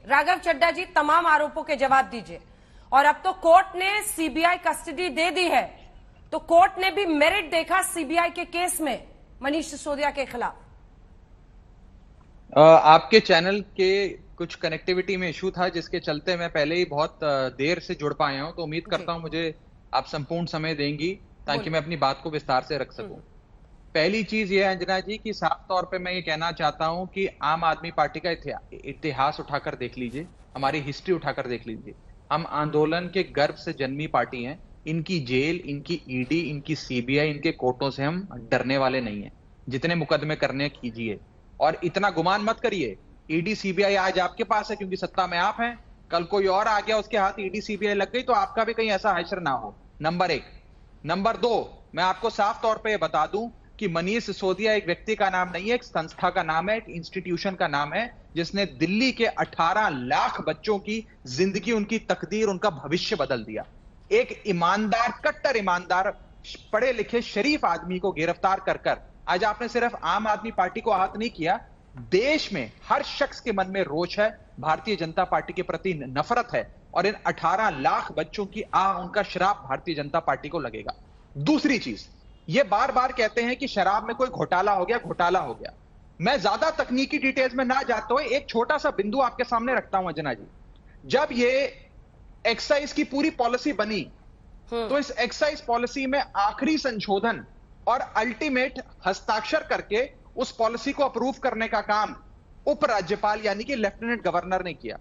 राघव चड्ढा जी, तमाम आरोपों के जवाब दीजिए। और अब तो कोर्ट ने सीबीआई कस्टडी दे दी है, तो कोर्ट ने भी मेरिट देखा सीबीआई के केस में मनीष सिसोदिया के खिलाफ। आपके चैनल के कुछ कनेक्टिविटी में इशू था, जिसके चलते मैं पहले ही बहुत देर से जुड़ पाया हूं, तो उम्मीद करता हूं मुझे आप संपूर्ण समय देंगी ताकि मैं अपनी बात को विस्तार से रख सकूं। पहली चीज ये है अंजना जी कि साफ तौर पे मैं ये कहना चाहता हूं कि आम आदमी पार्टी का इतिहास उठाकर देख लीजिए, हमारी हिस्ट्री उठाकर देख लीजिए। हम आंदोलन के गर्भ से जन्मी पार्टी हैं। इनकी जेल, इनकी ईडी, इनकी सीबीआई, इनके कोर्टों से हम डरने वाले नहीं हैं। जितने मुकदमे करने कीजिए, और इतना गुमान मत करिए ईडी सीबीआई आज आपके पास है क्योंकि सत्ता में आप हैं। कल कोई और आ गया, उसके हाथ ईडी सीबीआई लग गई तो आपका भी कहीं ऐसा हश्र ना हो। नंबर एक। नंबर दो, मैं आपको साफ तौर पे बता दूं कि मनीष सिसोदिया एक व्यक्ति का नाम नहीं है, एक संस्था का नाम है, एक इंस्टीट्यूशन का नाम है, जिसने दिल्ली के 18 लाख बच्चों की जिंदगी, उनकी तकदीर, उनका भविष्य बदल दिया। एक ईमानदार, कट्टर ईमानदार, पढ़े लिखे शरीफ आदमी को गिरफ्तार कर कर आज आपने सिर्फ आम आदमी पार्टी को आहत नहीं किया, देश में हर शख्स के मन में रोष है, भारतीय जनता पार्टी के प्रति नफरत है, और इन 18 लाख बच्चों की उनका श्राप भारतीय जनता पार्टी को लगेगा। दूसरी चीज, ये बार बार कहते हैं कि शराब में कोई घोटाला हो गया, घोटाला हो गया। मैं ज्यादा तकनीकी डिटेल्स में ना जाते हुए एक छोटा सा बिंदु आपके सामने रखता हूं अंजना जी। जब ये एक्साइज की पूरी पॉलिसी बनी, तो इस एक्साइज पॉलिसी में आखिरी संशोधन और अल्टीमेट हस्ताक्षर करके उस पॉलिसी को अप्रूव करने का काम उपराज्यपाल यानी कि लेफ्टिनेंट गवर्नर ने किया।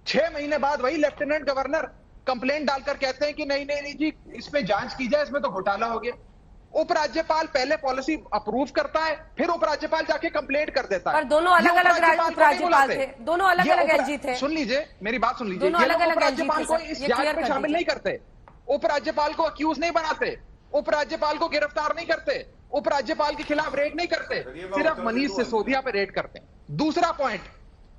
6 महीने बाद वही लेफ्टिनेंट गवर्नर कंप्लेंट डालकर कहते हैं कि नहीं नहीं नहीं जी, इस पे जांच की जाए, इसमें तो घोटाला हो गया। उपराज्यपाल पहले पॉलिसी अप्रूव करता है, फिर उपराज्यपाल जाके कंप्लेंट कर देता है। पर दोनों अलग अलग उपराज्यपाल थे, दोनों अलग अलग एलजी थे। सुन लीजिए, मेरी बात सुन लीजिए। उपराज्यपाल को इस जांच में शामिल नहीं करते, उपराज्यपाल को अक्यूज नहीं बनाते, उपराज्यपाल को गिरफ्तार नहीं करते, उपराज्यपाल के खिलाफ रेड नहीं करते, सिर्फ मनीष सिसोदिया पे रेड करते हैं। दूसरा पॉइंट,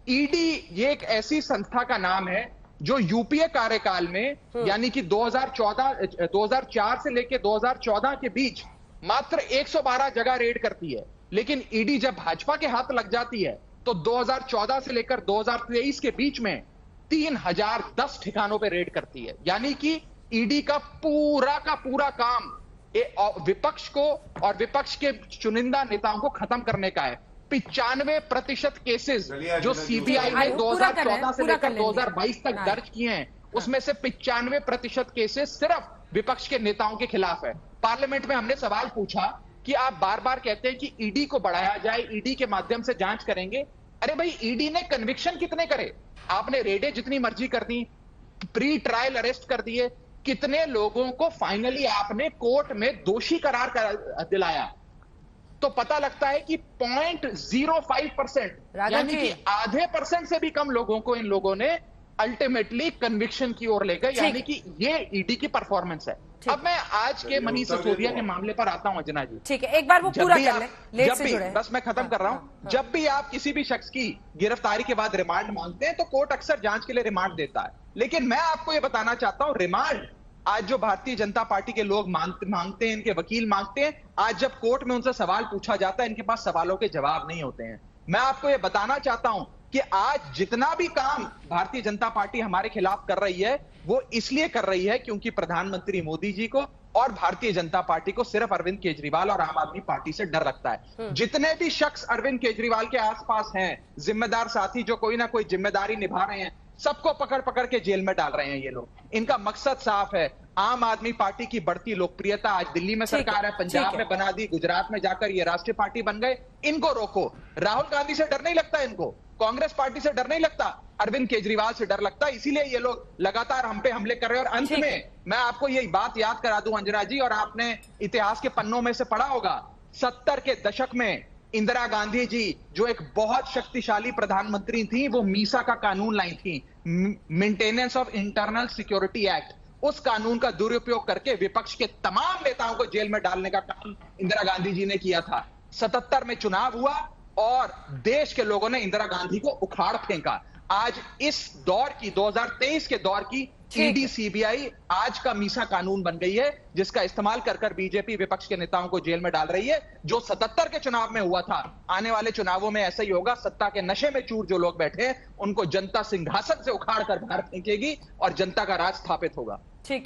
ईडी ये एक ऐसी संस्था का नाम है जो यूपीए कार्यकाल में यानी कि 2004 से लेकर 2014 के बीच मात्र 112 जगह रेड करती है। लेकिन ईडी जब भाजपा के हाथ लग जाती है तो 2014 से लेकर 2023 के बीच में 3010 ठिकानों पे रेड करती है। यानी कि ईडी का पूरा काम विपक्ष को और विपक्ष के चुनिंदा नेताओं को खत्म करने का है। 95% केसेस जो सीबीआई ने 2014 से लेकर 2022 तक दर्ज किए हैं, उसमें से 95% केसेस सिर्फ विपक्ष के नेताओं के खिलाफ है। पार्लियामेंट में हमने सवाल पूछा कि आप बार बार कहते हैं कि ईडी को बढ़ाया जाए, ईडी के माध्यम से जांच करेंगे। अरे भाई, ईडी ने कन्विक्शन कितने करे? आपने रेडें जितनी मर्जी कर दी, प्री ट्रायल अरेस्ट कर दिए, कितने लोगों को फाइनली आपने कोर्ट में दोषी करार दिलाया? तो पता लगता है कि 0.05% यानी कि आधे % से भी कम लोगों को इन लोगों ने अल्टीमेटली कन्विक्शन की ओर ले गए। यानी कि ये ईडी की परफॉर्मेंस है। अब मैं आज के मनीष सिसोदिया के मामले पर आता हूं अंजना जी। ठीक है, एक बार वो पूरा कर लें, लेट से जुड़े हैं। बस मैं खत्म कर रहा हूं। जब भी आप किसी भी शख्स की गिरफ्तारी के बाद रिमांड मांगते हैं तो कोर्ट अक्सर जांच के लिए रिमांड देता है। लेकिन मैं आपको यह बताना चाहता हूं, रिमांड आज जो भारतीय जनता पार्टी के लोग मांगते हैं, इनके वकील मांगते हैं, आज जब कोर्ट में उनसे सवाल पूछा जाता है, इनके पास सवालों के जवाब नहीं होते हैं। मैं आपको यह बताना चाहता हूं कि आज जितना भी काम भारतीय जनता पार्टी हमारे खिलाफ कर रही है, वो इसलिए कर रही है क्योंकि प्रधानमंत्री मोदी जी को और भारतीय जनता पार्टी को सिर्फ अरविंद केजरीवाल और आम आदमी पार्टी से डर लगता है। जितने भी शख्स अरविंद केजरीवाल के आसपास हैं, जिम्मेदार साथी जो कोई ना कोई जिम्मेदारी निभा रहे हैं, सबको पकड़ पकड़ के जेल में डाल रहे हैं ये लोग। इनका मकसद साफ है, आम आदमी पार्टी की बढ़ती लोकप्रियता, आज दिल्ली में सरकार है, पंजाब में बना दी, गुजरात में जाकर ये राष्ट्रीय पार्टी बन गए, इनको रोको। राहुल गांधी से डर नहीं लगता इनको, कांग्रेस पार्टी से डर नहीं लगता, अरविंद केजरीवाल से डर लगता, इसीलिए ये लोग लगातार हम पे हमले कर रहे हैं। और अंत में मैं आपको यही बात याद करा दूं अंजना जी, और आपने इतिहास के पन्नों में से पढ़ा होगा, 70 के दशक में इंदिरा गांधी जी जो एक बहुत शक्तिशाली प्रधानमंत्री थी, वो मीसा का कानून लाई थी, maintenance of internal security act. उस कानून का दुरुपयोग करके विपक्ष के तमाम नेताओं को जेल में डालने का काम इंदिरा गांधी जी ने किया था। 77 में चुनाव हुआ और देश के लोगों ने इंदिरा गांधी को उखाड़ फेंका। आज इस दौर की, 2023 के दौर की ठीक ईडी है। सीबीआई आज का मीसा कानून बन गई है, जिसका इस्तेमाल कर कर बीजेपी विपक्ष के नेताओं को जेल में डाल रही है। जो 77 के चुनाव में हुआ था, आने वाले चुनावों में ऐसा ही होगा। सत्ता के नशे में चूर जो लोग बैठे हैं, उनको जनता सिंहासन से उखाड़ कर बाहर फेंकेगी और जनता का राज स्थापित होगा।